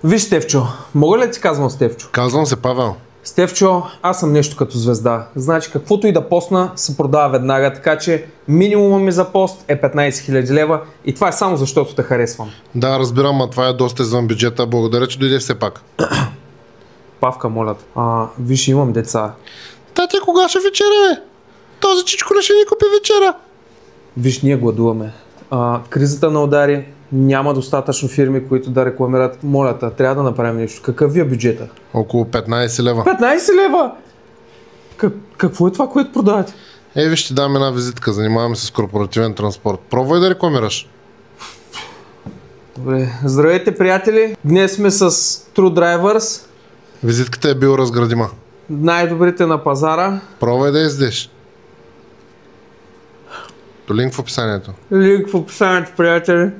Виж, Стефчо, мога ли да ти казвам Стефчо? Казвам се Павел. Стефчо, аз съм нещо като звезда. Значи, каквото и да постна, се продава веднага, така че минимума ми за пост е 15 000 лева и това е само защото те харесвам. Да, разбирам, а това е доста извън бюджета. Благодаря, че дойде все пак. Павка, моля те. Виж, имам деца. Тати, кога ще вечеря, бе? Този чичко не ще ни купи вечера. Виж, ние гладуваме. Кризата на удари, няма достатъчно фирми, които да рекламират. Моля те, трябва да направим нещо. Какъв ви е бюджета? Около 15 лева. 15 лева? Какво е това, което продавате? Виж, ще дам една визитка. Занимаваме се с корпоративен транспорт. Пробвай да рекламираш. Добре. Здравейте, приятели! Днес сме с True Drivers. Визитката е биоразградима. Най-добрите на пазара. Пробвай да издеш. Линк в описанието. Линк в описанието, приятели.